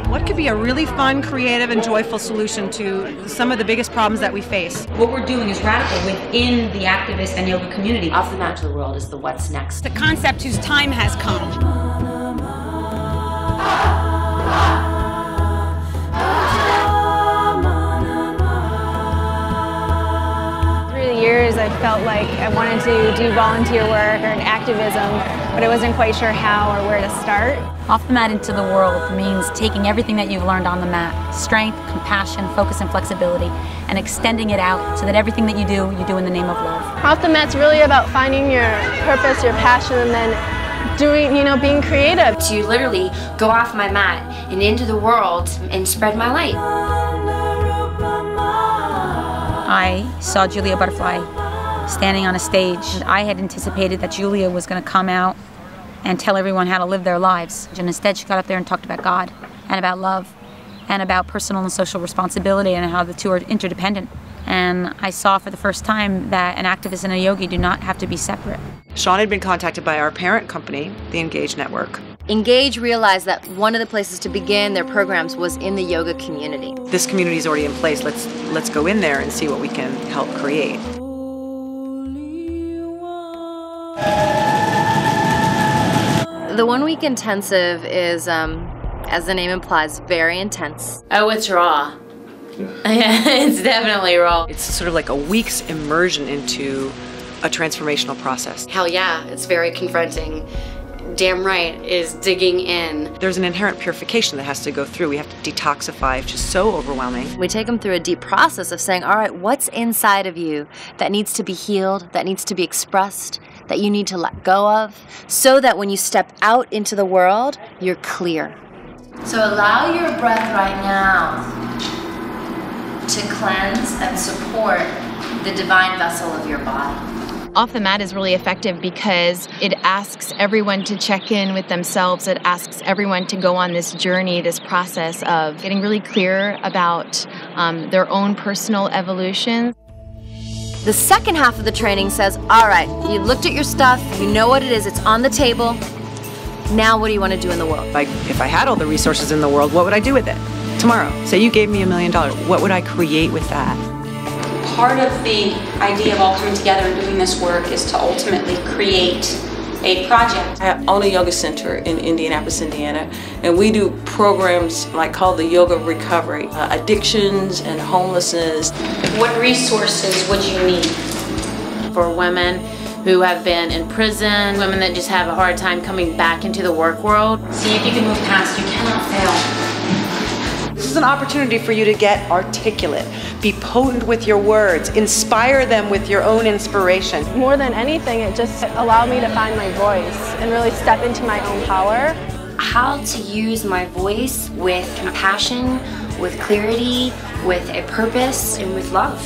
What could be a really fun, creative, and joyful solution to some of the biggest problems that we face? What we're doing is radical within the activist and yoga community. Off the mat to the world is the what's next. The concept whose time has come. Years I felt like I wanted to do volunteer work or an activism, but I wasn't quite sure how or where to start. Off the mat into the world means taking everything that you've learned on the mat, strength, compassion, focus, and flexibility, and extending it out so that everything that you do in the name of love. Off the mat's really about finding your purpose, your passion, and then doing, being creative. To literally go off my mat and into the world and spread my light. I saw Julia Butterfly standing on a stage. I had anticipated that Julia was going to come out and tell everyone how to live their lives. And instead she got up there and talked about God and about love and about personal and social responsibility and how the two are interdependent. And I saw for the first time that an activist and a yogi do not have to be separate. Sean had been contacted by our parent company, the Engage Network. Engage realized that one of the places to begin their programs was in the yoga community. This community is already in place. Let's go in there and see what we can help create. The 1 week intensive is, as the name implies, very intense. Oh, it's raw. Yeah, it's definitely raw. It's sort of like a week's immersion into a transformational process. Hell yeah, it's very confronting. Damn right is digging in. There's an inherent purification that has to go through. We have to detoxify, which is so overwhelming. We take them through a deep process of saying, all right, what's inside of you that needs to be healed, that needs to be expressed, that you need to let go of, so that when you step out into the world, you're clear. So allow your breath right now to cleanse and support the divine vessel of your body. Off the mat is really effective because it asks everyone to check in with themselves. It asks everyone to go on this journey, this process of getting really clear about their own personal evolution. The second half of the training says, all right, you looked at your stuff, you know what it is, it's on the table. Now what do you want to do in the world? Like, if I had all the resources in the world, what would I do with it? Tomorrow, say you gave me $1 million, what would I create with that? Part of the idea of all coming together and doing this work is to ultimately create a project. I own a yoga center in Indianapolis, Indiana, and we do programs called the Yoga Recovery, addictions and homelessness. What resources would you need? For women who have been in prison, women that just have a hard time coming back into the work world. See if you can move past. You cannot fail. This is an opportunity for you to get articulate, be potent with your words, inspire them with your own inspiration. More than anything, it just allowed me to find my voice and really step into my own power. How to use my voice with compassion, with clarity, with a purpose, and with love.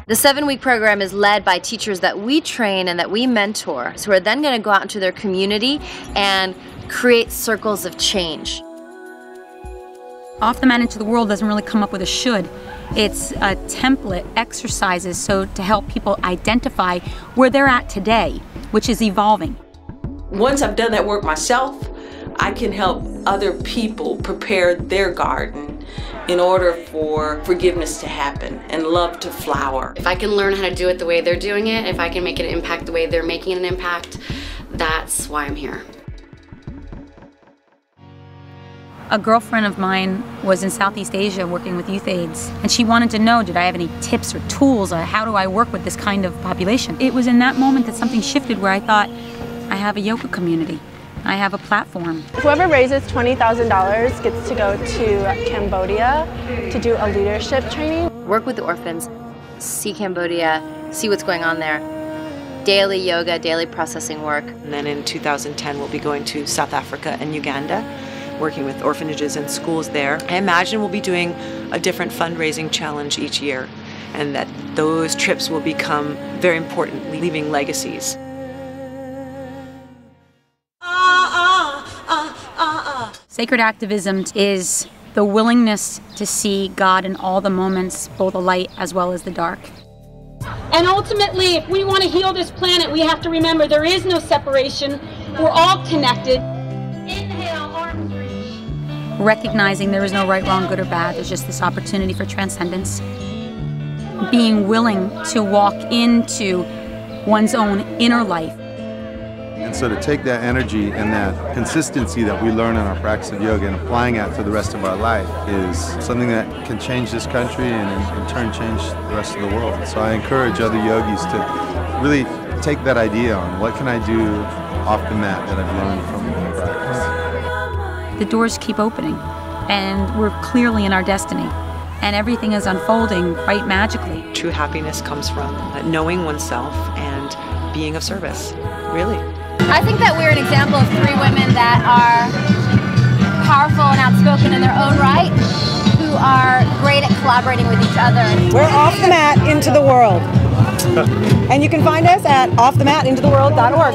The 7-week program is led by teachers that we train and that we mentor, who are then going to go out into their community and create circles of change. Off the mat into the world doesn't really come up with a should. It's a template, exercises, so to help people identify where they're at today, which is evolving. Once I've done that work myself, I can help other people prepare their garden in order for forgiveness to happen and love to flower. If I can learn how to do it the way they're doing it, if I can make an impact the way they're making an impact, that's why I'm here. A girlfriend of mine was in Southeast Asia working with youth aids, and she wanted to know, did I have any tips or tools, or how do I work with this kind of population? It was in that moment that something shifted where I thought, I have a yoga community. I have a platform. Whoever raises $20,000 gets to go to Cambodia to do a leadership training. Work with the orphans, see Cambodia, see what's going on there. Daily yoga, daily processing work. And then in 2010, we'll be going to South Africa and Uganda, working with orphanages and schools there. I imagine we'll be doing a different fundraising challenge each year, and that those trips will become very important, leaving legacies. Sacred activism is the willingness to see God in all the moments, both the light as well as the dark. And ultimately, if we want to heal this planet, we have to remember there is no separation. We're all connected. Inhale, arms reach. Recognizing there is no right, wrong, good or bad. There's just this opportunity for transcendence. Being willing to walk into one's own inner life. And so to take that energy and that consistency that we learn in our practice of yoga and applying that to the rest of our life is something that can change this country and in turn change the rest of the world. So I encourage other yogis to really take that idea on what can I do off the mat that I've learned from the practice. The doors keep opening and we're clearly in our destiny and everything is unfolding quite magically. True happiness comes from knowing oneself and being of service, really. I think that we're an example of three women that are powerful and outspoken in their own right, who are great at collaborating with each other. We're off the mat into the world. And you can find us at offthematintotheworld.org.